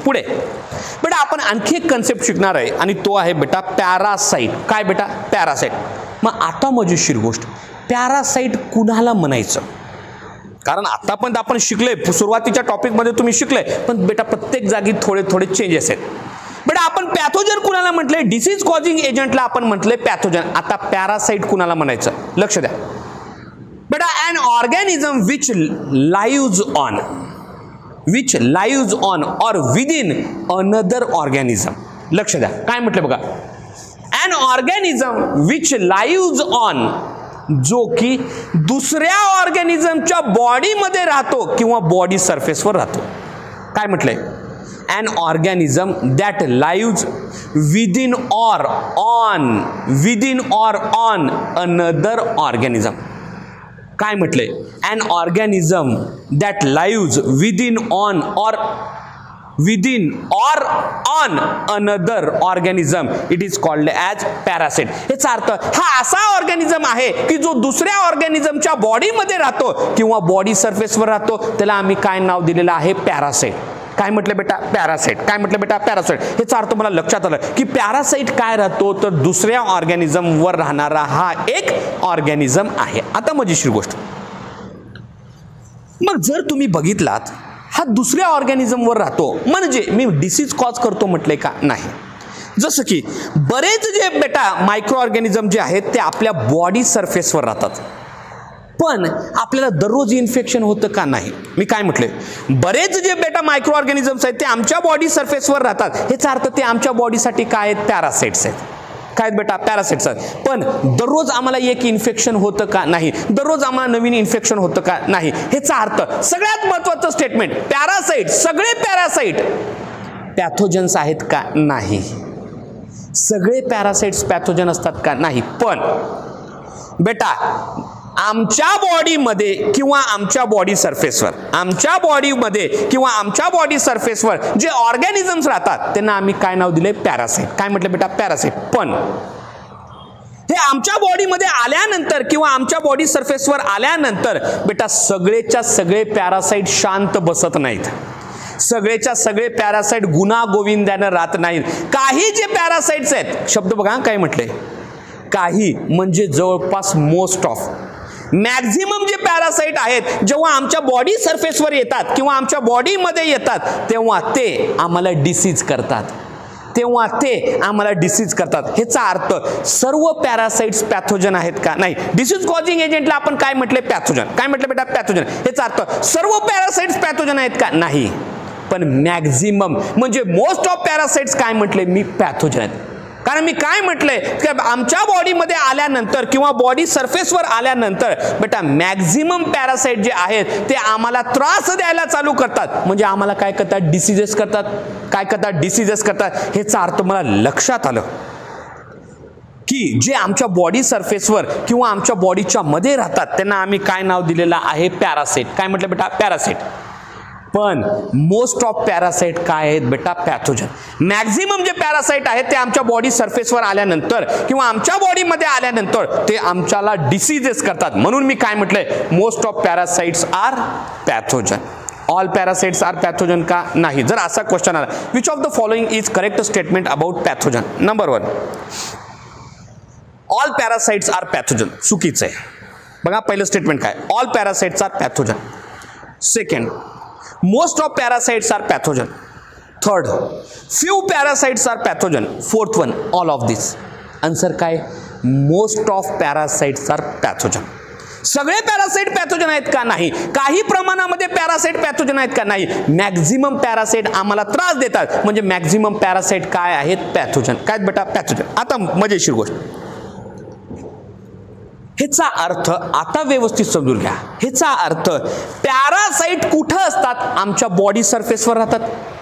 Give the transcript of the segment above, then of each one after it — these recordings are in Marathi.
पुढे बेटा आपण आणखी एक कन्सेप्ट शिकणार आहे आणि तो आहे बेटा पॅरासाइट. काय बेटा? पॅरासाइट. मग आता मजेशीर गोष्ट, पॅरासाइट कुणाला म्हणायचं? कारण आतापर्यंत आपण शिकले, सुरुवातीच्या टॉपिकमध्ये तुम्ही शिकले, पण बेटा प्रत्येक जागी थोडे थोडे चेंजेस आहेत. बेटा आपण पॅथोजन कुणाला म्हटले? डिसीज कॉजिंग एजंटला आपण म्हटले पॅथोजन. आता पॅरासाइट कुणाला म्हणायचं? लक्ष द्या बेटा. an organism which lives on or within another organism. लक्ष द्या काय म्हटलं बघा. an organism which lives on, जो की दुसऱ्या ऑर्गॅनिझमच्या बॉडीमध्ये राहतो किंवा बॉडी सरफेसवर राहतो. काय म्हटलंय? an organism that lives within or on another organism. काय म्हटलंय? an organism that lives within or on another organism, it is called as parasite. याचा अर्थ हा असा ऑर्गॅनिझम आहे की जो दुसऱ्या ऑर्गॅनिझमच्या बॉडीमध्ये राहतो किंवा बॉडी सरफेसवर राहतो, त्याला आम्ही काय नाव दिलेलं आहे? पॅरासाइट. काय म्हटलं बेटा? पॅरासाइट. काय म्हटलं बेटा? पॅरासाइट. याचा अर्थ मला लक्षात आलं की पॅरासाइट काय राहतो तर दुसऱ्या ऑर्गॅनिझमवर राहणारा हा एक ऑर्गॅनिझम आहे. आता मजेशीर गोष्ट, मग जर तुम्ही बघितलात हा दुसऱ्या ऑर्गॅनिझमवर राहतो म्हणजे मी डिसीज कॉज करतो म्हटलंय का? नाही. जसं की बरेच जे बेटा मायक्रो ऑर्गॅनिझम जे आहेत ते आपल्या बॉडी सरफेसवर राहतात, पण आपल्याला दररोज इन्फेक्शन होतं का? नाही. मी काय म्हटले? बरेच जे बेटा मायक्रो ऑर्गॅनिझम्स आहेत ते आमच्या बॉडी सरफेसवर राहतात, याचा अर्थ ते आमच्या बॉडीसाठी काय आहेत? पॅरासाइट्स आहेत. काय बेटा? पॅरासाइट्स आहेत. पण दररोज आम्हाला एक इन्फेक्शन होतं का? नाही. दररोज आम्हाला नवीन इन्फेक्शन होतं का? नाही. ह्याचा अर्थ सगळ्यात महत्त्वाचं स्टेटमेंट, पॅरासाइट, सगळे पॅरासाइट पॅथोजन्स आहेत का? नाही. सगळे पॅरासाइट्स पॅथोजन असतात का? नाही. पण बेटा आमच्या बॉडीमध्ये किंवा आमच्या बॉडी सरफेसवर जे ऑर्गॅनिझम्स राहतात त्यांना आम्ही काय नाव दिले? पॅरासाइट. काय म्हटलं बेटा? पॅरासाइट. पण हे आमच्या बॉडीमध्ये आल्यानंतर किंवा आमच्या बॉडी सरफेसवर आल्यानंतर बेटा सगळेच्या सगळे पॅरासाइट शांत बसत नाहीत. सगळेच्या सगळे पॅरासाइट गुणागोविंदाने राहत नाहीत. काही जे पॅरासाइट्स आहेत, शब्द बघा काय म्हटले, काही म्हणजे जवळपास मोस्ट ऑफ, मॅक्झिमम जे पॅरासाइट आहेत जेव्हा आमच्या बॉडी सरफेसवर येतात किंवा आमच्या बॉडीमध्ये येतात तेव्हा ते आम्हाला डिसीज करतात. ह्याचा अर्थ सर्व पॅरासाइट्स पॅथोजन आहेत का? नाही. डिसीज कॉजिंग एजंटला आपण काय म्हटले? पॅथोजन. काय म्हटलं बेटा? पॅथोजन. ह्याचा अर्थ सर्व पॅरासाइट्स पॅथोजन आहेत का? नाही. पण मॅक्झिमम म्हणजे मोस्ट ऑफ पॅरासाइट्स काय म्हटले मी? पॅथोजन आहेत. कारण मी काय म्हटलंय की आमच्या बॉडीमध्ये आल्यानंतर किंवा बॉडी सरफेसवर आल्यानंतर बेटा मॅक्झिमम पॅरासाइट जे आहेत ते आम्हाला त्रास द्यायला चालू करतात, म्हणजे आम्हाला काय करतात? डिसीजेस करतात. काय करतात? डिसीजेस करतात. ह्याचा अर्थ मला लक्षात आलं की जे आमच्या बॉडी सरफेसवर किंवा आमच्या बॉडीच्या मध्ये राहतात त्यांना आम्ही काय नाव दिलेलं आहे? पॅरासाइट. काय म्हटलं बेटा? पॅरासाइट. पण मोस्ट ऑफ पॅरासाइट काय आहेत बेटा? पॅथोजन. मॅक्झिमम जे पॅरासाइट आहेत ते आमच्या बॉडी सरफेसवर आल्यानंतर किंवा आमच्या बॉडीमध्ये आल्यानंतर ते आमच्याला डिसीजेस करतात. म्हणून मी काय म्हटलंय? Most of parasites are pathogen. All parasites are pathogen का? नाही. जर असा क्वेश्चन आला, which of the following is correct statement about pathogen? Number 1, all parasites are pathogen. चुकीचं आहे. बघा पहिलं स्टेटमेंट काय? All parasites are pathogen. Second, most of parasites are pathogen. Third, few parasites are pathogen. Fourth one, all of this. Answer काय? most of parasites are pathogen. सगळे पॅरासाइट पॅथोजन आहेत का? नाही. काही प्रमाणामध्ये पॅरासाइट पॅथोजन आहेत का? नाही. मॅक्झिमम पॅरासाइट आम्हाला त्रास देतात, म्हणजे मॅक्झिमम पॅरासाइट काय आहेत? पॅथोजन. काय बेटा? पॅथोजन. आता मजेशीर गोष्ट, ह्याचा अर्थ आता व्यवस्थित समजून घ्या. ह्याचा अर्थ पॅरासाइट कुठं असतात? आमच्या बॉडी सरफेसवर राहतात.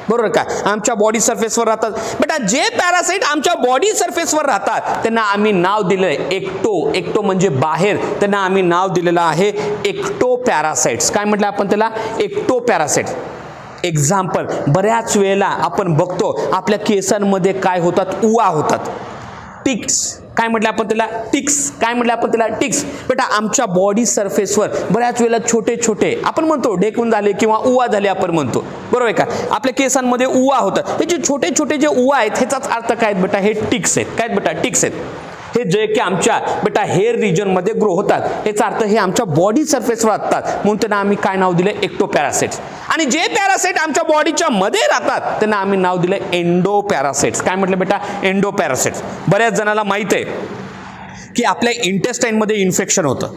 बरोबर का? आमच्या बॉडी सरफेसवर राहतात. बेटा जे पॅरासाइट आमच्या बॉडी सरफेसवर राहतात त्यांना आम्ही नाव दिलंय एक्टो. एक्टो म्हणजे बाहेर. त्यांना आम्ही नाव दिलेलं आहे एक्टो पॅरासाइट्स. काय म्हटलं आपण त्याला? Ecto parasite. एक्झाम्पल, बऱ्याच वेळेला आपण बघतो आपल्या केसांमध्ये काय होतात? उवा होतात. टिक्स. काय म्हटलं आपण त्याला? टिक्स. काय म्हटलं आपण त्याला? टिक्स. बेटा आमच्या बॉडी सरफेसवर बऱ्याच वेळेला छोटे छोटे आपण म्हणतो ढेकून झाले किंवा उवा झाले आपण म्हणतो, बरोबर आहे का? आपल्या केसांमध्ये उवा होतात. हे जे छोटे छोटे जे उवा आहेत ह्याचाच अर्थ काय आहेत बेटा? हे टिक्स आहेत. काय बेटा? टिक्स आहेत. हे जे की आमच्या बेटा हेअर रिजन मध्ये ग्रो होतात, याचा अर्थ हे आमच्या बॉडी सरफेसवर असतात, म्हणून त्यांना आम्ही काय नाव दिले? एक्टोपॅरासाइट्स. आणि जे पॅरासाइट आमच्या बॉडीच्या मध्ये राहतात त्यांना आम्ही नाव दिले एंडोपॅरासाइट्स. काय म्हटलं बेटा? एंडोपॅरासाइट्स. बऱ्याच जणांना माहित आहे की आपल्या इंटेस्टाईन मध्ये इन्फेक्शन होतं.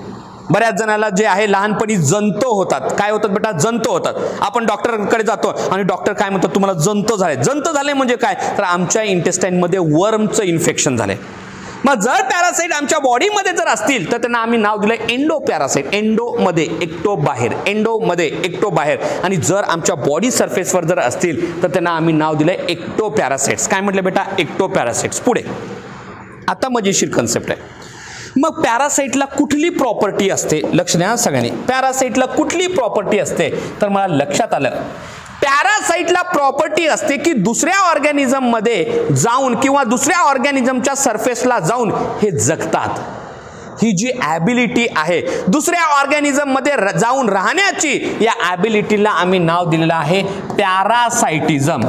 बऱ्याच जणांना जे आहे लहानपणी जंत होतात. काय होतात बेटा? जंत होतात. आपण डॉक्टरकडे जातो आणि डॉक्टर काय म्हणतात? तुम्हाला जंत झाले. जंत झाले म्हणजे काय? तर आमच्या इंटेस्टाईन मध्ये वर्मचं इन्फेक्शन झालंय. मग जर पॅरासाइट आमच्या बॉडीमध्ये जर असतील तर त्यांना आम्ही नाव दिलं एंडोपॅरासाइट. एंडो मध्ये, एक्टो बाहेर. एंडो मध्ये, एक्टो बाहेर. आणि जर आमच्या बॉडी सरफेसवर जर असतील तर त्यांना आम्ही नाव दिलं एक्टोपॅरासाइट्स. काय म्हटलं बेटा? एक्टोपॅरासाइट्स. पुढे आता मजेशीर कन्सेप्ट आहे. मग पॅरासाइटला कुठली प्रॉपर्टी असते? लक्ष द्या सगळ्यांनी. पॅरासाइटला कुठली प्रॉपर्टी असते? तर मला लक्षात आलं पॅरासाइटला प्रॉपर्टी असते की दुसऱ्या ऑर्गॅनिझम मध्ये जाऊन किंवा दुसऱ्या ऑर्गॅनिझमच्या सरफेसला जाऊन हे जगतात. ही जी ॲबिलिटी आहे दुसऱ्या ऑर्गॅनिझम मध्ये जाऊन राहण्याची, या ॲबिलिटीला आम्ही नाव दिलेलं आहे पॅरासाइटिझम.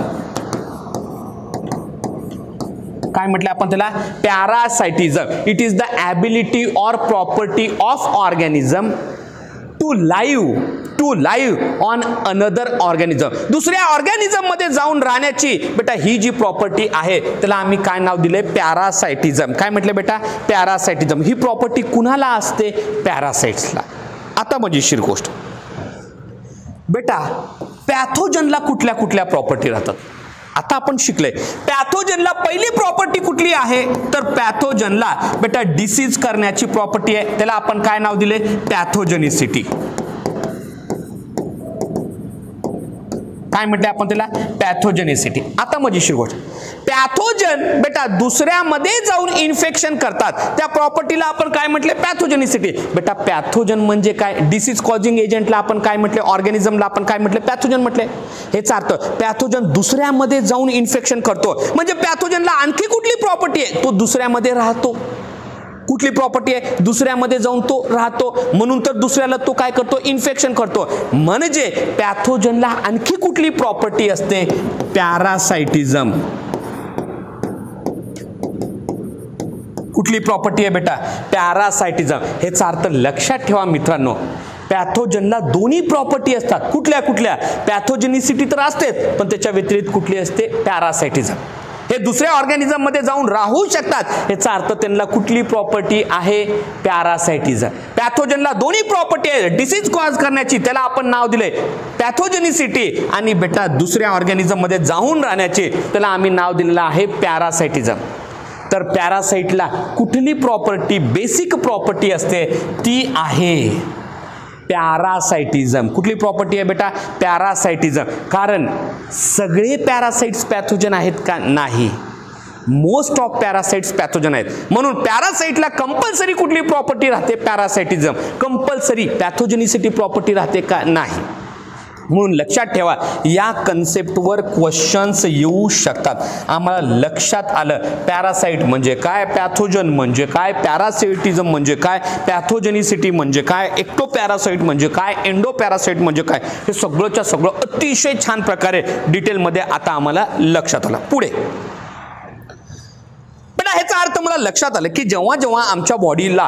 काय म्हटलं आपण त्याला? Parasitism. It is the ability or property of organism to live on another organism. दुसऱ्या ऑर्गॅनिझम मध्ये जाऊन राहण्याची बेटा ही जी प्रॉपर्टी आहे त्याला आम्ही काय नाव दिले? पॅरासाइटिझम. काय म्हटलं बेटा? पॅरासाइटिझम. ही प्रॉपर्टी कुणाला असते? पॅरासाइट्सला. आता मजेशीर गोष्ट बेटा, पॅथोजनला कुठल्या कुठल्या प्रॉपर्टी राहतात? आता आपण शिकले पॅथोजनला पहिली प्रॉपर्टी कुठली आहे? तर पॅथोजनला बेटा डिसीज करण्याची प्रॉपर्टी आहे. त्याला आपण काय नाव दिले? पॅथोजेनिसिटी. काय म्हटले आपण त्याला? पॅथोजेनिसिटी. आता मजेशीर गोष्ट, पॅथोजन बेटा दुसऱ्यामध्ये जाऊन इन्फेक्शन करतात, त्या प्रॉपर्टीला आपण काय म्हटले? पॅथोजेनिसिटी. बेटा पॅथोजन म्हणजे काय? डिसीज कॉजिंग एजंटला आपण काय म्हटले? ऑर्गॅनिझमला आपण काय म्हटले? पॅथोजन म्हटले. हेच अर्थ पॅथोजन दुसऱ्यामध्ये जाऊन इन्फेक्शन करतो. म्हणजे पॅथोजनला आणखी कुठली प्रॉपर्टी आहे? तो दुसऱ्यामध्ये राहतो. कुठली प्रॉपर्टी आहे? दुसऱ्यामध्ये जाऊन तो राहतो, म्हणून तर दुसऱ्याला तो काय करतो? इन्फेक्शन करतो. म्हणजे पॅथोजनला आणखी कुठली प्रॉपर्टी असते? पॅरासाइटिझम. कुठली प्रॉपर्टी आहे बेटा? पॅरासाइटिझम. हेचा अर्थ लक्षात ठेवा मित्रांनो, पॅथोजनला दोन्ही प्रॉपर्टी असतात. कुठल्या कुठल्या? पॅथोजेनिसिटी तर असतेच, पण त्याच्या व्यतिरिक्त कुठली असते? पॅरासाइटिझम. हे दुसऱ्या ऑर्गॅनिझम मध्ये जाऊन राहू शकतात, याचा अर्थ त्यांना कुठली प्रॉपर्टी आहे? पॅरासाइटिझम. पॅथोजनला दोन्ही प्रॉपर्टी आहे, डिसीज कॉज करण्याची, त्याला आपण नाव दिले पॅथोजेनिसिटी, आणि बेटा दुसऱ्या ऑर्गॅनिझम मध्ये जाऊन राहण्याची, त्याला आम्ही नाव दिलेलं आहे पॅरासाइटिझम. तर पॅरासाइटला कुठली प्रॉपर्टी, बेसिक प्रॉपर्टी असते? ती आहे पॅरासाइटिझम. कुठली प्रॉपर्टी आहे बेटा? पॅरासाइटिझम. कारण सगळे पॅरासाइट्स पॅथोजन आहेत का? नाही. मोस्ट ऑफ पॅरासाइट्स पॅथोजन आहेत. म्हणून पॅरासाइटला कंपल्सरी कुठली प्रॉपर्टी राहते? पॅरासाइटिझम. कंपल्सरी पॅथोजेनिसिटी प्रॉपर्टी राहते का? नाही. म्हणून लक्षात ठेवा, या कन्सेप्टवर क्वेश्चन्स येऊ शकतात. आम्हाला लक्षात आलं पॅरासाइट म्हणजे काय, पॅथोजन म्हणजे काय, पॅरासाइटिझम म्हणजे काय, पॅथोजेनिसिटी म्हणजे काय, एक्टोपॅरासाइट म्हणजे काय, एंडोपॅरासाइट म्हणजे काय, हे सगळंच्या सगळं अतिशय छान प्रकारे डिटेलमध्ये आता आम्हाला लक्षात आलं. पुढे ह्याचा अर्थ मला लक्षात आलं की जेव्हा जेव्हा आमच्या बॉडीला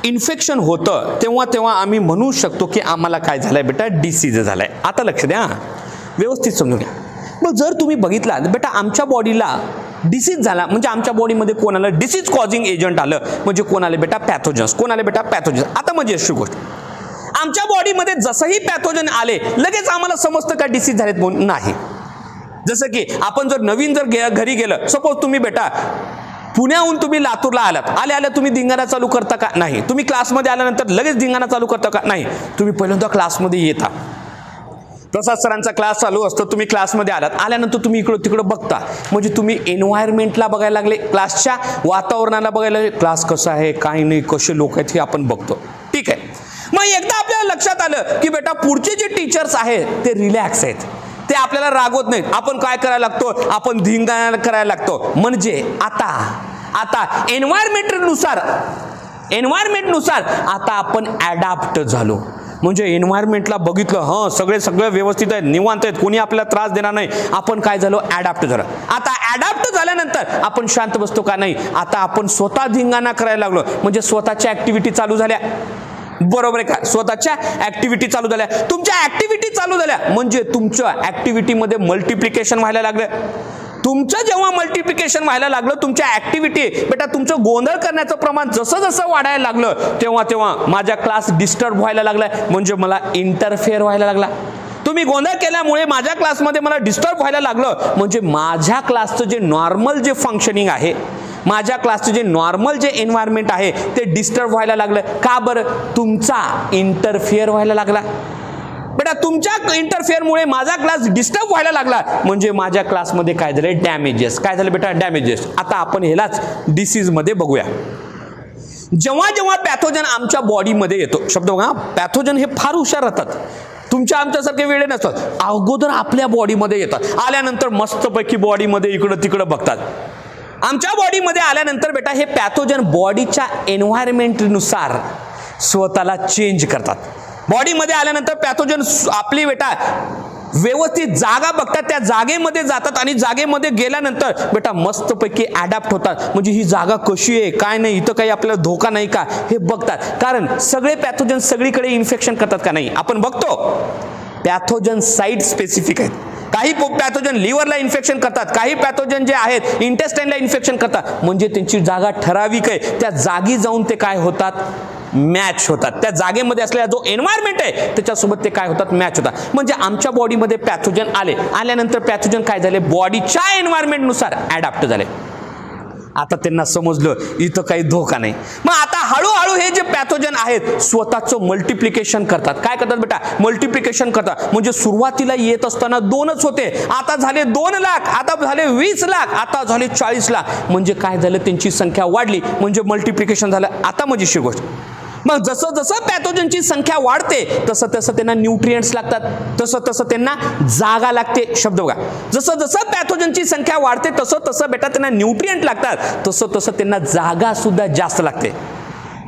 इन्फेक्शन होतं तेव्हा तेव्हा आम्ही म्हणू शकतो की आम्हाला काय झालंय बेटा? डिसीज झालाय. आता लक्ष द्या, व्यवस्थित समजून घ्या. मग जर तुम्ही बघितला बेटा आमच्या बॉडीला डिसीज झाला म्हणजे आमच्या बॉडीमध्ये कोण आलं? डिसीज कॉजिंग एजंट आलं. म्हणजे कोण आले बेटा? पॅथोजन्स. कोण आले बेटा? पॅथोजन्स. आता म्हणजे अशी गोष्ट, आमच्या बॉडीमध्ये जसंही पॅथोजन आले लगेच आम्हाला समजतं का डिसीज झालेत म्हणून? नाही. जसं की आपण जर नवीन जर घरी गेलं, सपोज तुम्ही बेटा पुण्याहून तुम्ही लातूरला आलात, आल्या तुम्ही धिंगाणा चालू करता का? नाही. तुम्ही क्लासमध्ये आल्यानंतर लगेच धिंगाणा चालू करता का? नाही. तुम्ही पहिल्यांदा क्लासमध्ये येता, प्रसाद सरांचा क्लास चालू असतो, तुम्ही क्लासमध्ये आलात, आल्यानंतर तुम्ही इकडं तिकडं बघता, म्हणजे तुम्ही एन्व्हायरमेंटला बघायला लागले, क्लासच्या वातावरणाला बघायला लागले, क्लास कसा आहे, काय नाही, कसे लोक आहेत हे आपण बघतो. ठीक आहे. मग एकदा आपल्याला लक्षात आलं की बेटा पुढचे जे टीचर्स आहेत ते रिलॅक्स आहेत, ते आपल्याला रागवत नाहीत, आपण काय करायला लागतो? आपण धिंगाणा करायला लागतो. म्हणजे आता आता एन्व्हायरमेंटनुसार आता आपण ॲडॅप्ट झालो. म्हणजे एन्व्हायरमेंटला बघितलं, सगळे व्यवस्थित आहेत, निवांत आहेत, कोणी आपल्याला त्रास देणार नाही, आपण काय झालो, ॲडॅप्ट झालं. आता ॲडॅप्ट झाल्यानंतर आपण शांत बसतो का, नाही. आता आपण स्वतः धिंगाणा करायला लागलो, म्हणजे स्वतःच्या ऍक्टिव्हिटी चालू झाल्या. बरोबर आहे का, स्वतःच्या ऍक्टिव्हिटी चालू झाल्या. तुमच्या ऍक्टिव्हिटी चालू झाल्या म्हणजे तुमच्या ऍक्टिव्हिटीमध्ये मल्टिप्लिकेशन व्हायला लागलं. तुमचं जेव्हा मल्टिप्लिकेशन व्हायला लागलं, तुमच्या ऍक्टिव्हिटी बेटा, तुमचं गोंधळ करण्याचं प्रमाण जसं जसं वाढायला लागलं, तेव्हा माझा क्लास डिस्टर्ब व्हायला लागला, म्हणजे मला इंटरफेअर व्हायला लागला. तुम्ही गोंधळ केल्यामुळे माझ्या क्लासमध्ये मला डिस्टर्ब व्हायला लागलं, म्हणजे माझ्या क्लासचं जे नॉर्मल जे फंक्शनिंग आहे, माझ्या क्लासचं जे नॉर्मल जे एन्व्हायरमेंट आहे ते डिस्टर्ब व्हायला लागलं. का बरं, तुमचा इंटरफेअर व्हायला लागला. बेटा, तुमच्या इंटरफेअरमुळे माझा क्लास डिस्टर्ब व्हायला लागला, म्हणजे माझ्या क्लासमध्ये काय झालं, डॅमेजेस. काय झालं बेटा, डॅमेजेस. आता आपण ह्यालाच डिसीज मध्ये बघूया. जेव्हा जेव्हा पॅथोजन आमच्या बॉडीमध्ये येतो, शब्द बघा, पॅथोजन हे फार हुशार राहतात, तुमच्या आमच्यासारखे वेळे नसतात. अगोदर आपल्या बॉडीमध्ये येतात, आल्यानंतर मस्तपैकी बॉडीमध्ये इकडं तिकडं बघतात. आमच्या बॉडीमध्ये आल्यानंतर बेटा हे पॅथोजन बॉडीच्या एन्व्हायरमेंटनुसार स्वतःला चेंज करतात. बॉडीमध्ये आल्यानंतर पॅथोजन आपली बेटा व्यवस्थित जागा बघतात, त्या जागेमध्ये जातात आणि जागेमध्ये गेल्यानंतर बेटा मस्तपैकी ॲडॅप्ट होतात. म्हणजे ही जागा कशी आहे, काय नाही, इथं काही आपल्याला धोका नाही का हे बघतात. कारण सगळे पॅथोजन सगळीकडे इन्फेक्शन करतात का, नाही. आपण बघतो पॅथोजन साईट स्पेसिफिक आहेत. काही पॅथोजन लिव्हरला इन्फेक्शन करतात, काही पॅथोजन जे आहेत इंटेस्टाईनला इन्फेक्शन करतात. म्हणजे त्यांची जागा ठराविक आहे, त्या जागी जाऊन ते काय होतात, मॅच होतात. त्या जागेमध्ये असलेला जो एन्व्हायरमेंट आहे त्याच्यासोबत ते काय होतात, मॅच होतात. म्हणजे आमच्या बॉडीमध्ये पॅथोजन आल्यानंतर पॅथोजन काय झाले, बॉडीच्या एन्व्हायरमेंटनुसार ॲडॅप्ट झाले. आता त्यांना समजलं इथं काही धोका नाही. मग आता हळूहळू हे जे पॅथोजन आहेत स्वतःचं मल्टिप्लिकेशन करतात. काय करतात बेटा, मल्टिप्लिकेशन करतात. म्हणजे सुरुवातीला येत असताना 2च होते, आता झाले 2 लाख, आता झाले 20 लाख, आता झाले 40 लाख. म्हणजे काय झालं, त्यांची संख्या वाढली, म्हणजे मल्टिप्लिकेशन झालं. आता मजेशीर गोष्ट, मग जसं जसं पॅथोजनची संख्या वाढते तसं तसं त्यांना न्यूट्रिएंट्स लागतात, तसं तसं त्यांना जागा लागते. शब्द बघा, जसं जसं पॅथोजनची संख्या वाढते तसं तसं बेटा त्यांना न्यूट्रिएंट लागतात, तसं तसं त्यांना जागा सुद्धा जास्त लागते.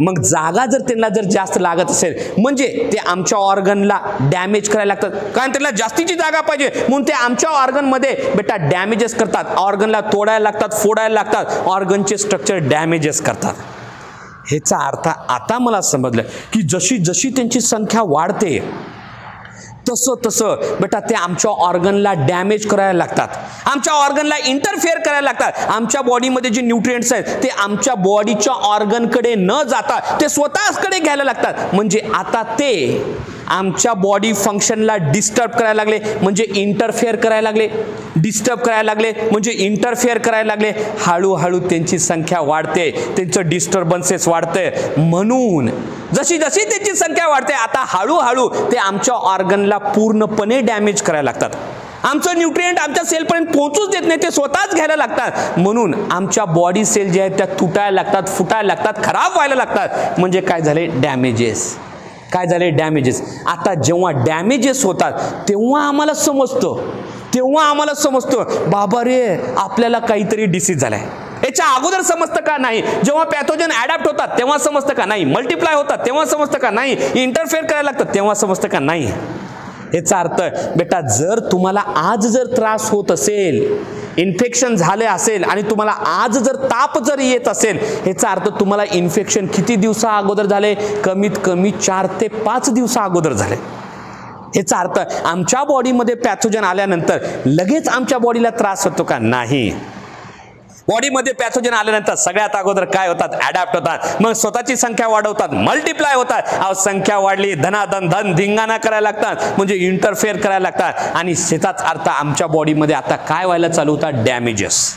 मग जागा जर त्यांना जास्त लागत असेल म्हणजे ते आमच्या ऑर्गनला डॅमेज करायला लागतात. कारण त्यांना जास्तीची जागा पाहिजे, म्हणून ते आमच्या ऑर्गनमध्ये बेटा डॅमेजेस करतात, ऑर्गनला तोडायला लागतात, फोडायला लागतात, ऑर्गनचे स्ट्रक्चर डॅमेजेस करतात. ह्याचा अर्थ आता मला समजलं की जशी जशी त्यांची संख्या वाढते तसं तसं बेटा ते आमच्या ऑर्गनला डॅमेज करायला लागतात, आमच्या ऑर्गनला इंटरफेअर करायला लागतात. आमच्या बॉडीमध्ये जे न्यूट्रिएंट्स आहेत ते आमच्या बॉडीच्या ऑर्गनकडे न जाता ते स्वतःकडे घ्यायला लागतात. म्हणजे आता ते आमच्या बॉडी फंक्शनला डिस्टर्ब करायला लागले, म्हणजे इंटरफेअर करायला लागले, डिस्टर्ब करायला लागले म्हणजे इंटरफेअर करायला लागले. हळूहळू त्यांची संख्या वाढते, त्यांचं डिस्टर्बन्सेस वाढते. म्हणून जशी जशी त्यांची संख्या वाढते आता हळूहळू ते आमच्या ऑर्गनला पूर्णपणे डॅमेज करायला लागतात. आमचं न्यूट्रिएंट आमच्या सेलपर्यंत पोहोचूच देत नाही, ते स्वतःच घ्यायला लागतात. म्हणून आमच्या बॉडी सेल जे आहेत त्या तुटायला लागतात, फुटायला लागतात, खराब व्हायला लागतात. म्हणजे काय झाले, डॅमेजेस. काय झाले, डॅमेजेस. आता जेव्हा डॅमेजेस होतात तेव्हा आम्हाला समजतं बाबा रे आपल्याला काहीतरी डिसीज झालाय. याच्या अगोदर समजतं का, नाही. जेव्हा पॅथोजन ॲडॅप्ट होतात तेव्हा समजतं का, नाही. मल्टिप्लाय होतात तेव्हा समजतं का, नाही. इंटरफेअर करायला लागतात तेव्हा समजतं का, नाही. याचा अर्थ बेटा जर तुम्हाला आज जर त्रास होत असेल, इन्फेक्शन झाले असेल आणि तुम्हाला आज जर ताप जर येत असेल, याचा अर्थ तुम्हाला इन्फेक्शन किती दिवसा अगोदर झाले, कमीत कमी 4 ते 5 दिवसा अगोदर झाले. याचा अर्थ आमच्या बॉडीमध्ये पॅथोजन आल्यानंतर लगेच आमच्या बॉडीला त्रास होतो का, नाही. बॉडीमध्ये पॅथोजन आल्यानंतर सगळ्यात अगोदर काय होतात, ॲडॅप्ट होतात. मग स्वतःची संख्या वाढवतात, मल्टिप्लाय होतात. संख्या वाढली धनाधन धिंगाणा करायला लागतात, म्हणजे इंटरफेअर करायला लागतात. आणि त्याचाच अर्थ आमच्या बॉडीमध्ये आता काय व्हायला चालू होतात, डॅमेजेस.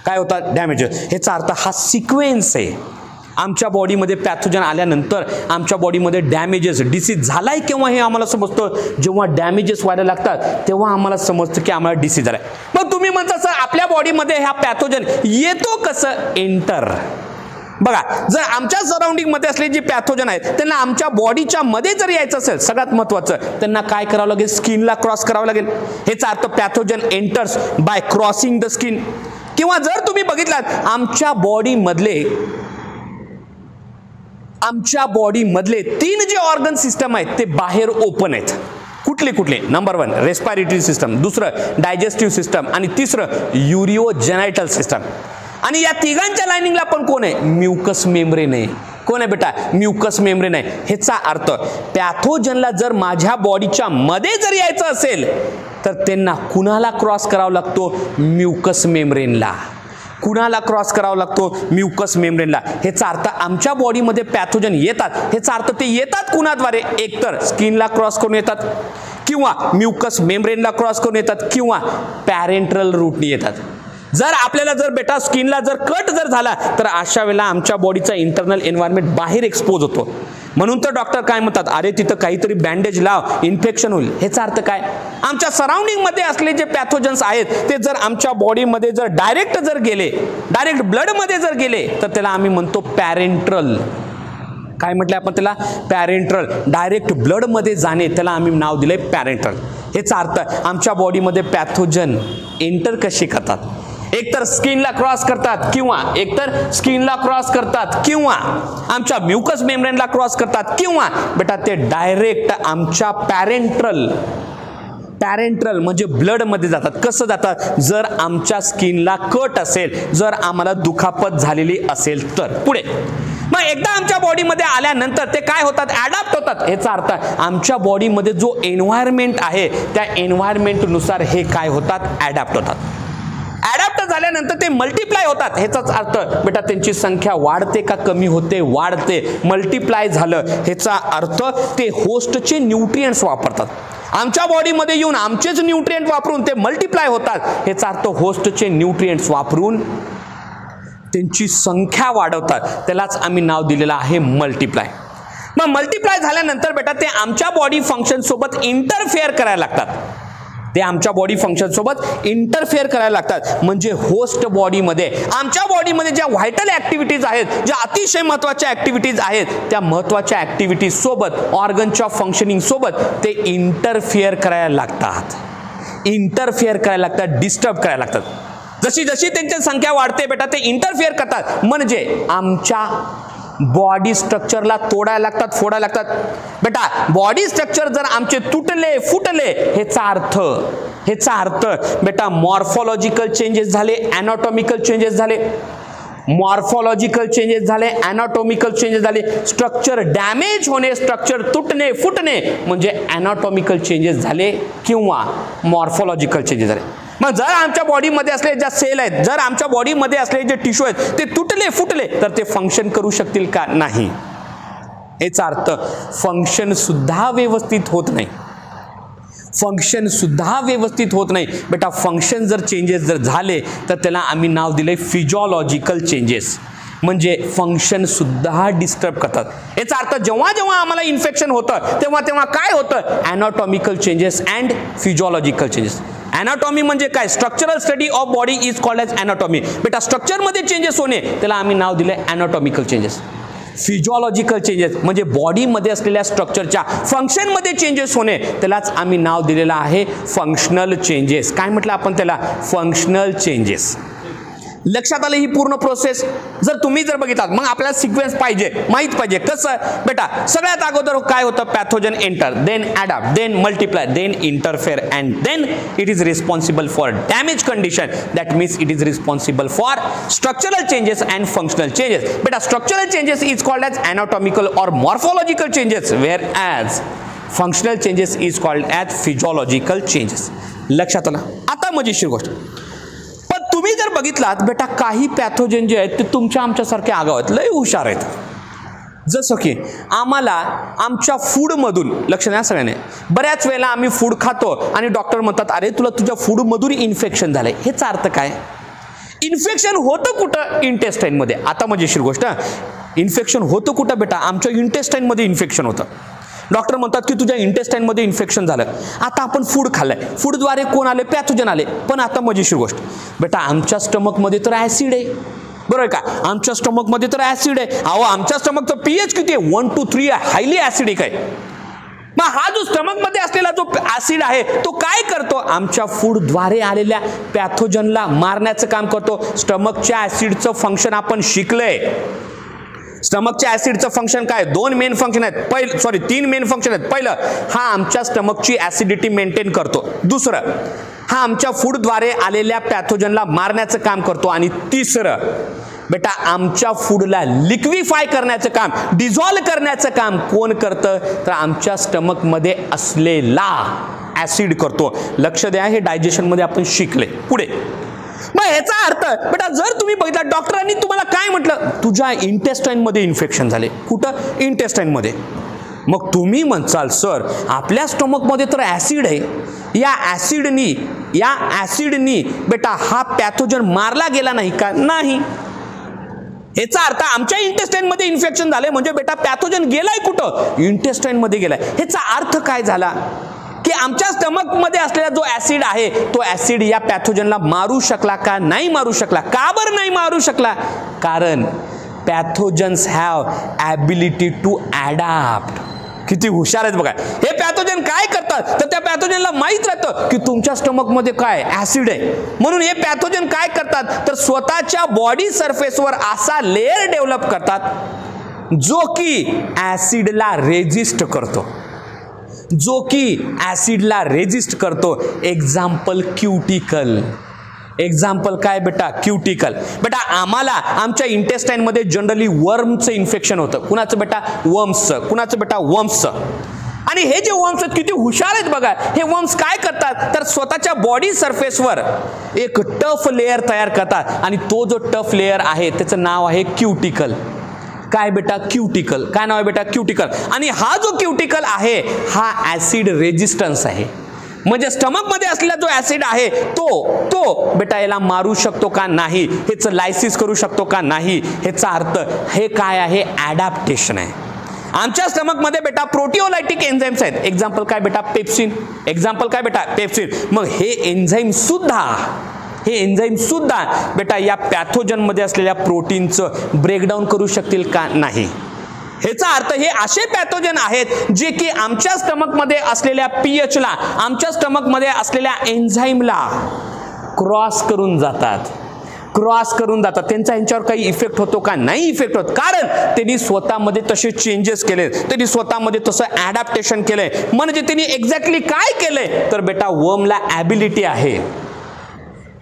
काय होतात, डॅमेजेस. ह्याचा अर्थ हा सिक्वेन्स आहे. आमच्या बॉडीमध्ये पॅथोजन आल्यानंतर आमच्या बॉडीमध्ये डॅमेजेस, डिसीज झालाय केव्हा हे आम्हाला समजतं, जेव्हा डॅमेजेस व्हायला लागतात तेव्हा आम्हाला समजतं की आम्हाला डिसीज झालाय. मग तुम्ही म्हणता सर आपल्या बॉडीमध्ये हा पॅथोजन येतो कसं, एंटर. बघा, जर आमच्या सराउंडिंग मध्ये असले जे पॅथोजन आहेत त्यांना आमच्या बॉडीच्या मध्ये जर यायचं असेल, सगळ्यात महत्वाचं त्यांना काय करावं लागेल, स्किनला क्रॉस करावं लागेल. ह्याचा अर्थ pathogen enters bye crossing the skin. किंवा जर तुम्ही बघितलात आमच्या बॉडीमधले 3 जे ऑर्गन सिस्टम आहेत ते बाहेर ओपन आहेत. कुठले? नंबर 1 रेस्पिरेटरी सिस्टम, दुसरं डायजेस्टिव्ह सिस्टम आणि तिसरं युरिओजेनायटल सिस्टम. आणि या तिघांच्या लाइनिंगला पण कोण आहे? म्युकस मेम्ब्रेन आहे. कोण आहे बेटा? म्युकस मेम्ब्रेन आहे. ह्याचा अर्थ पॅथोजनला जर माझ्या बॉडीच्या मध्ये जर यायचं असेल तर त्यांना कुणाला क्रॉस करावा लागतो? म्युकस मेम्ब्रेनला. कुणाला क्रॉस करावा लागतो? म्युकस मेम्ब्रेनला. ह्याचा अर्थ आमच्या बॉडीमध्ये पॅथोजन येतात, ह्याचा अर्थ ते येतात कुणाद्वारे? एकतर स्किनला क्रॉस करून येतात, किंवा म्युकस मेम्ब्रेनला क्रॉस करून येतात, किंवा पॅरेंट्रल रूटने येतात. जर आपल्याला जर बेटा स्किनला जर कट जर झाला तर अशा वेळेला आमच्या बॉडीचा इंटरनल एन्व्हायरमेंट बाहेर एक्सपोज होतो. म्हणून तर डॉक्टर काय म्हणतात, अरे तिथं काहीतरी बँडेज लाव, इन्फेक्शन होईल. ह्याचा अर्थ काय? आमच्या सराउंडिंग मध्ये असले जे पॅथोजन्स आहेत ते जर आमच्या बॉडीमध्ये जर डायरेक्ट ब्लड मध्ये जर गेले तर त्याला आम्ही म्हणतो पॅरेंट्रल. काय म्हटलं आपण त्याला? पॅरेंट्रल. डायरेक्ट ब्लड मध्ये जाणे त्याला आम्ही नाव दिलंय पॅरेंट्रल. ह्याचा अर्थ आमच्या बॉडीमध्ये पॅथोजन एंटर कसे करतात? एकतर स्किनला क्रॉस करतात, किंवा आमच्या म्युकस मेम्ब्रेनला क्रॉस करतात, किंवा बेटा ते डायरेक्ट आमच्या पॅरेंट्रल म्हणजे ब्लड मध्ये जातात. कसं जातात? जर आमच्या स्किनला कट असेल, जर आम्हाला दुखापत झालेली असेल तर. पुढे मग एकदा आमच्या बॉडीमध्ये आल्यानंतर ते काय होतात? ॲडॅप्ट होतात. ह्याचा अर्थ आमच्या बॉडीमध्ये जो एन्व्हायरमेंट आहे त्या एन्व्हायरमेंटनुसार हे काय होतात? ॲडॅप्ट होतात. ॲडॅप्ट झाल्यानंतर ते मल्टिप्लाय होतात. ह्याचाच अर्थ बेटा त्यांची संख्या वाढते का कमी होते? वाढते. मल्टिप्लाय झालं ह्याचा अर्थ ते होस्टचे न्यूट्रिएंट्स वापरतात. आमच्या बॉडीमध्ये येऊन आमचेच न्यूट्रिएंट वापरून ते मल्टिप्लाय होतात. ह्याचा अर्थ होस्टचे न्यूट्रिएंट्स वापरून त्यांची संख्या वाढवतात. त्यालाच आम्ही नाव दिलेलं आहे मल्टिप्लाय. मग मल्टिप्लाय झाल्यानंतर बेटा ते आमच्या बॉडी फंक्शन सोबत इंटरफेअर करायला लागतात. म्हणजे होस्ट बॉडीमध्ये आमच्या बॉडीमध्ये ज्या व्हायटल ऍक्टिव्हिटीज आहेत, ज्या अतिशय महत्त्वाच्या ऍक्टिव्हिटीज आहेत, त्या महत्त्वाच्या ऍक्टिव्हिटीज सोबत ऑर्गनच्या फंक्शनिंग सोबत ते इंटरफेअर करायला लागतात, डिस्टर्ब करायला लागतात. जशी जशी त्यांची संख्या वाढते बेटा ते इंटरफेअर करतात. म्हणजे आमच्या बॉडी स्ट्रक्चरला तोडायला लागतात, फोडायला लागतात. बेटा बॉडी स्ट्रक्चर जर आमचे तुटले फुटले ह्याचा अर्थ बेटा मॉर्फोलॉजिकल चेंजेस झाले, ॲनाटॉमिकल चेंजेस झाले, स्ट्रक्चर डॅमेज होणे, स्ट्रक्चर तुटणे फुटणे म्हणजे ॲनाटॉमिकल चेंजेस झाले किंवा मॉर्फोलॉजिकल चेंजेस झाले. मग जर आमच्या बॉडीमध्ये असलेले ज्या सेल आहेत, जर आमच्या बॉडीमध्ये असलेले जे टिश्यू आहेत ते तुटले फुटले तर ते फंक्शन करू शकतील का? नाही. याचा अर्थ फंक्शन सुद्धा व्यवस्थित होत नाही. बेटा फंक्शन जर चेंजेस जर झाले तर त्याला आम्ही नाव दिले फिजिओलॉजिकल चेंजेस. म्हणजे फंक्शन सुद्धा डिस्टर्ब करतात. याचा अर्थ जेव्हा जेव्हा आम्हाला इन्फेक्शन होतं तेव्हा काय होतं? Anatomical changes and physiological changes. Anatomy म्हणजे काय? Structural study of body is called as anatomy. बेटा स्ट्रक्चरमध्ये चेंजेस होणे त्याला आम्ही नाव दिले ॲनाटॉमिकल चेंजेस. फिजिओलॉजिकल चेंजेस म्हणजे बॉडीमध्ये असलेल्या स्ट्रक्चरच्या फंक्शनमध्ये चेंजेस होणे त्यालाच आम्ही नाव दिलेलं आहे फंक्शनल चेंजेस. काय म्हटलं आपण त्याला? Functional changes. लक्षात आलं ही पूर्ण प्रोसेस? जर तुम्ही जर बघितलात मग आपल्याला सिक्वेन्स माहित पाहिजे. कसं बेटा? सगळ्यात अगोदर काय होतं? Pathogen enter, then adapt, then multiply, then interfere and then it is responsible for damage condition. That means it is responsible for structural changes and functional changes. बेटा structural changes is called as anatomical और morphological changes, whereas functional changes is called as physiological changes. लक्षात आलं? आता मजेशीर गोष्ट, तुम्ही जर बघितलात बेटा काही पॅथोजन जे आहेत ते तुमच्या आमच्यासारखे आगाव आहेत, लय हुशार आहेत. जसं की आम्हाला आमच्या फूडमधून, लक्ष द्या सगळ्यांनी, बऱ्याच वेळेला आम्ही फूड खातो आणि डॉक्टर म्हणतात अरे तुला तुझ्या फूडमधून इन्फेक्शन झालंय. ह्याचा अर्थ काय? इन्फेक्शन होतं कुठं? इंटेस्टाईनमध्ये. आता मजेशीर गोष्ट, इन्फेक्शन होतं कुठं बेटा? आमच्या इंटेस्टाईनमध्ये इन्फेक्शन होतं. डॉक्टर म्हणतात की तुझ्या इंटेस्टाईनमध्ये इन्फेक्शन झालं. आता आपण फूड खाल्लंय, फूडद्वारे कोण आले? पॅथोजन आले. पण आता मजेशीर गोष्ट बेटा, आमच्या स्टमकमध्ये तर ॲसिड आहे, बरोबर का? आमच्या स्टमकमध्ये तर ॲसिड आहे. अहो आमच्या स्टमकचं pH किती आहे? 1 to 3 आहे, हायली ॲसिडिक आहे. मग हा जो स्टमक मध्ये असलेला जो ऍसिड आहे तो काय करतो, आमच्या फूडद्वारे आलेल्या पॅथोजनला मारण्याचं काम करतो. स्टमकच्या ऍसिडचं फंक्शन आपण शिकलंय. स्टमकच्या ऍसिडचं फंक्शन काय, दोन मेन फंक्शन आहेत, तीन मेन फंक्शन आहेत. पहिलं, हा आमच्या स्टमकची ऍसिडिटी मेंटेन करतो. दुसरं, हा आमच्या फूडद्वारे आलेल्या पॅथोजनला मारण्याचं काम करतो. आणि तिसरं बेटा, आमच्या फूडला लिक्विफाय करण्याचं काम, डिझॉल्व करण्याचं काम कोण करतं, तर आमच्या स्टमक मध्ये असलेला ऍसिड करतो. लक्ष द्या, हे डायजेशन मध्ये आपण शिकले. पुढे मग ह्याचा अर्थ बेटा, जर तुम्ही बघितला डॉक्टरांनी तुम्हाला काय म्हटलं, तुझ्या इंटेस्टाईन मध्ये इन्फेक्शन झाले. कुठं, इंटेस्टाईन मध्ये. मग तुम्ही म्हणसाल सर आपल्या स्टमक मध्ये तर ऍसिड आहे, या ऍसिडनी बेटा हा पॅथोजन मारला गेला नाही का, नाही. याचा अर्थ आमच्या इंटेस्टाईन मध्ये इन्फेक्शन झाले म्हणजे बेटा पॅथोजन गेलाय कुठं, इंटेस्टाईन मध्ये गेलाय. ह्याचा अर्थ काय झाला की आमच्या स्टमक मध्ये असलेला जो ऍसिड आहे तो ऍसिड या पॅथोजनला मारू शकला का, नाही मारू शकला. का बरं नाही मारू शकला, कारण pathogens have ability to adapt. किती हुशार आहेत बघा. हे पॅथोजन काय करतात, तर त्या पॅथोजनला माहित राहतं की तुमच्या स्टमक मध्ये काय ऍसिड आहे. म्हणून हे पॅथोजन काय करतात, तर स्वतःच्या बॉडी सरफेसवर असा लेअर डेव्हलप करतात जो की ऍसिडला रेजिस्ट करतो, एक्झाम्पल क्युटिकल. एक्झाम्पल काय बेटा, क्युटिकल. बेटा आम्हाला आमच्या इंटेस्टाईन मध्ये जनरली वर्मचं इन्फेक्शन होतं. कुणाचं बेटा, वर्म्सचं. कुणाचं बेटा, वर्म्सचं. आणि हे जे वर्म्स आहेत किती हुशार आहेत बघा. हे वर्म्स काय करतात, तर स्वतःच्या बॉडी सरफेसवर एक टफ लेअर तयार करतात आणि तो जो टफ लेअर आहे त्याचं नाव आहे क्युटिकल. काय बेटा, क्युटिकल. काय नाव आहे बेटा, क्युटिकल. आणि हा जो क्युटिकल आहे हा ऍसिड रेजिस्टन्स आहे. म्हणजे स्टमक मध्ये असलेला जो ऍसिड आहे तो बेटा याला मारू शकतो का, नाही. ह्याचं लायसिस करू शकतो का, नाही. ह्याचा अर्थ हे काय आहे, ॲडॅप्टेशन आहे. आमच्या स्टमक मध्ये बेटा प्रोटिओलायटिक एन्झाइम्स आहेत. एक्झाम्पल काय बेटा, पेप्सिन. एक्झाम्पल काय बेटा, पेप्सिन. मग हे एन्झाइम सुद्धा बेटा या पॅथोजन मध्ये असलेल्या प्रोटीनचं ब्रेकडाऊन करू शकतील का, नाही. ह्याचा अर्थ हे असे पॅथोजन आहेत जे की आमच्या स्टमक मध्ये असलेल्या पीएचला, आमच्या स्टमक मध्ये असलेल्या एन्झाइमला क्रॉस करून जातात. त्यांचा यांच्यावर काही इफेक्ट होतो का, नाही इफेक्ट होत. कारण त्यांनी स्वतःमध्ये तसे चेंजेस केले, त्यांनी स्वतःमध्ये तसं ॲडॅप्टेशन केलंय. म्हणजे त्यांनी एक्झॅक्टली काय केलंय, तर बेटा वर्मला ॲबिलिटी आहे.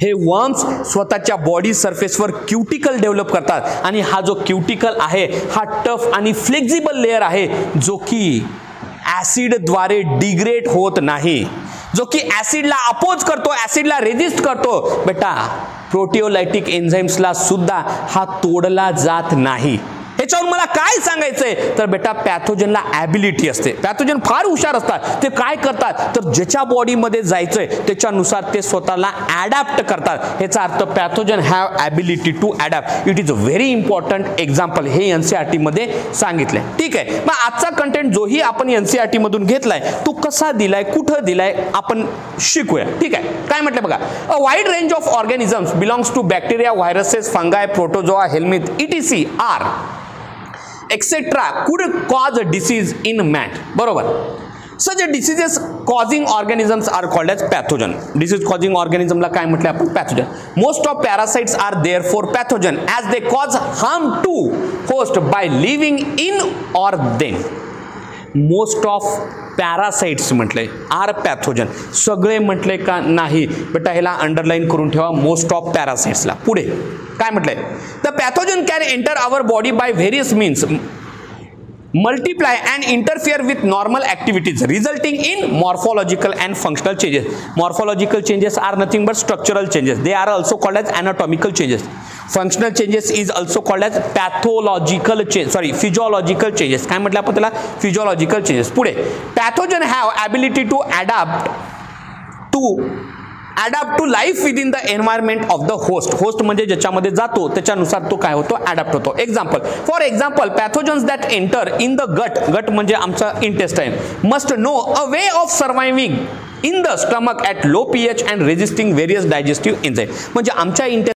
हे वर्म्स स्वतःच्या बॉडी सरफेसवर क्युटिकल डेव्हलप करतात आणि हा जो क्युटिकल आहे हा टफ आणि फ्लेक्झिबल लेअर आहे जो की ऍसिडद्वारे डिग्रेड होत नाही, जो की ऍसिडला अपोज करतो, ऍसिडला रेजिस्ट करतो. बेटा प्रोटिओलायटिक एन्झाइम्सला सुद्धा हा तोडला जात नाही. ह्याच्यावर मला काय सांगायचंय, तर बेटा पॅथोजनला ॲबिलिटी असते. पॅथोजन फार हुशार असतात. ते काय करतात, तर ज्याच्या बॉडीमध्ये जायचंय त्याच्यानुसार ते स्वतःला ॲडॅप्ट करतात. ह्याचा अर्थ pathogen have ability to adapt. It is a very important example. हे एनसीईआरटी मध्ये सांगितलंय. ठीक आहे. मग आजचा कंटेंट जोही आपण एनसीईआरटी मधून घेतलाय तो कसा दिलाय, कुठं दिलाय, आपण शिकूया. ठीक आहे. काय म्हटलं बघा, a wide range of organisms belongs to bacteria, viruses, fungi, protozoa, helminth etc or etc could cause a disease in man. बरोबर. Such diseases causing organisms are called as pathogen. Disease causing organism ला काय म्हटलं आपण, pathogen. Most of parasites are therefore pathogen as they cause harm to host by living in or them. Most of parasites म्हटले आर पॅथोजन. सगळे म्हटले का, नाही. बेटा ह्याला अंडरलाईन करून ठेवा, मोस्ट ऑफ पॅरासाइट्सला. पुढे काय म्हटलंय, the pathogen can enter our body by various means, multiply and interfere with normal activities resulting in morphological and functional changes. Morphological changes are nothing but structural changes. They are also called as anatomical changes. Functional changes is also called as physiological changes. काय म्हटलं आपण त्याला, physiological changes. पुढे pathogen have ability to adapt to life within the environment of the host. Host म्हणजे ज्याच्यामध्ये जातो त्याच्यानुसार तो काय होतो, अडॅप्ट होतो. Example, for example pathogens that enter in the gut म्हणजे आमचा intestine must know a way of surviving in the stomach at low pH and resisting various digestive enzymes. म्हणजे आमच्या